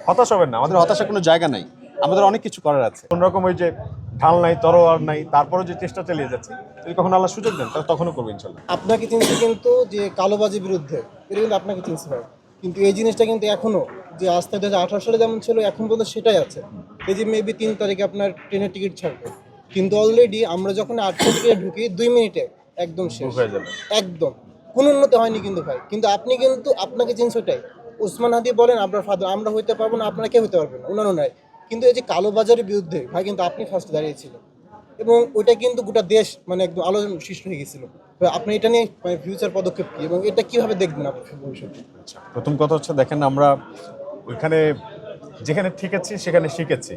হতাশ হবেন না, আমাদের হতাশার কোনো জায়গা নাই, আমাদের অনেক কিছু করার আছে। কোনোরকম ওই যে ঢাল নাই, তরোয়ার নাই, তারপরে যে চেষ্টা চালিয়ে যাচ্ছি, যদি কখনো আল্লাহ সুযোগ দেন তাহলে তখনও করবো ইনশাল্লাহ। আপনাকে চিনছে কিন্তু যে কালোবাজির বিরুদ্ধে, এটা কিন্তু আপনাকে চিনছে ভাই। কিন্তু এই জিনিসটা কিন্তু এখনো যে আজ থেকে 2018 সালে যেমন ছিল এখন পর্যন্ত সেটাই আছে। এই যে মেবি 3 তারিখে আপনার ট্রেনের টিকিট ছাড়বে, কিন্তু অলরেডি আমরা যখন 8 তারিখে ঢুকি 2 মিনিটে একদম শেষ, হয়ে যাবে। একদম কোনো উন্নতি হয়নি কিন্তু ভাই। কিন্তু আপনি কিন্তু আপনাকে চিনছে ওটাই। ওসমান হাদি বলেন আপনার ফাদার, আমরা হইতে পারবো না, আপনারা কেউ হতে পারবেন না, ওনারও নাই। কিন্তু এই যে কালোবাজারের বিরুদ্ধে ভাই কিন্তু আপনি ফার্স্ট দাঁড়িয়েছিলেন, এবং ওইটা কিন্তু গোটা দেশ মানে একদম আলোচনা সৃষ্টি হয়ে গেছিল। তো আপনি এটা নিয়ে মানে ফিউচার পদক্ষেপ কি এবং এটা কিভাবে দেখবেন আপনি ভবিষ্যতে? প্রথম কথা হচ্ছে, দেখেন আমরা ওইখানে যেখানে ঠিক আছে সেখানে শিখেছি,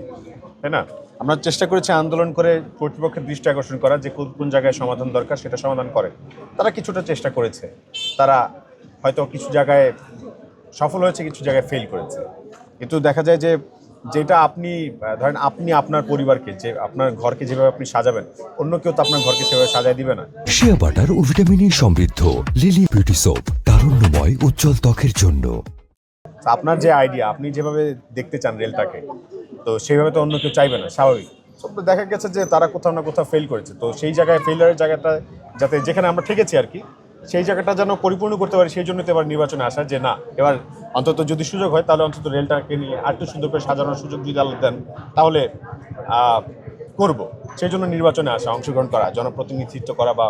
তাই না? আমরা চেষ্টা করেছি আন্দোলন করে কর্তৃপক্ষের দৃষ্টি আকর্ষণ করা, যে কোন কোন জায়গায় সমাধান দরকার সেটা সমাধান করে। তারা কিছুটা চেষ্টা করেছে, তারা হয়তো কিছু জায়গায় সফল হয়েছে, কিছু জায়গায় ফেল করেছে। কিন্তু দেখা যায় যে যেটা আপনি ধরেন আপনি আপনার পরিবারকে, যে আপনার ঘরকে যেভাবে আপনি সাজাবেন, অন্য কেউ তো আপনার ঘরকে সেভাবে সাজায় দিবে না। শিয়া বাটার ও ভিটামিন সমৃদ্ধ লিলি বিউটি সোপ, তারুণ্যময় উজ্জ্বল ত্বকের জন্য। আপনার যে আইডিয়া, আপনি যেভাবে দেখতে চান রেলটাকে, তো সেইভাবে তো অন্য কেউ চাইবে না, স্বাভাবিক। তো দেখা গেছে যে তারা কোথাও না কোথাও ফেল করেছে, তো সেই জায়গায় ফেইলারের জায়গাটা যাতে যেখানে আমরা ঠেকেছি আর কি, সেই জায়গাটা যেন পরিপূর্ণ করতে পারি, সেই জন্য তো এবার নির্বাচনে আসা, যে না এবার অন্তত যদি সুযোগ হয় তাহলে অন্তত রেলটাকে নিয়ে আরেকটু সুন্দর করে সাজানোর সুযোগ যদি আল্লাহ দেন তাহলে করব। সেই জন্য নির্বাচনে আসা, অংশগ্রহণ করা, জনপ্রতিনিধিত্ব করা, বা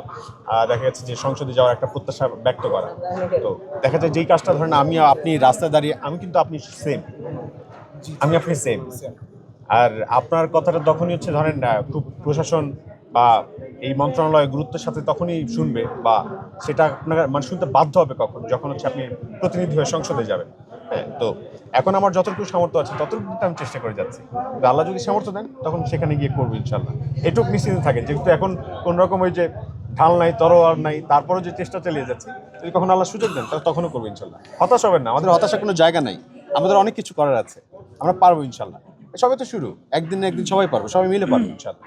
দেখা যাচ্ছে যে সংসদে যাওয়ার একটা প্রত্যাশা ব্যক্ত করা। তো দেখা যায় যেই কাজটা ধরেন আমি আপনি রাস্তায় দাঁড়িয়ে, আমি কিন্তু আপনি সেম, আমি আপনি সেম। আর আপনার কথাটা তখনই হচ্ছে ধরেন খুব প্রশাসন বা এই মন্ত্রণালয় গুরুত্বের সাথে তখনই শুনবে, বা সেটা আপনার মানে শুনতে বাধ্য হবে কখন, যখন হচ্ছে আপনি প্রতিনিধি হয়ে সংসদে যাবেন। হ্যাঁ, তো এখন আমার যতটুকু সামর্থ্য আছে ততটুকু আমি চেষ্টা করে যাচ্ছি, কিন্তু আল্লাহ যদি সামর্থ্য দেন তখন সেখানে গিয়ে করবো ইনশাল্লাহ। এটুকু নিশ্চিন্ত থাকেন, যেহেতু এখন কোনোরকম ওই যে ঢাল নাই, তরোয়ার নাই, তারপরে যে চেষ্টা চালিয়ে যাচ্ছি, যদি কখনো আল্লাহ সুযোগ দেন তাহলে তখনও করবো ইনশাল্লাহ। হতাশ হবেন না, আমাদের হতাশার কোনো জায়গা নাই, আমাদের অনেক কিছু করার আছে, আমরা পারবো ইনশাল্লাহ। সবাই তো শুরু, একদিন না একদিন সবাই পারবো, সবাই মিলে পারবো ইনশাল্লাহ।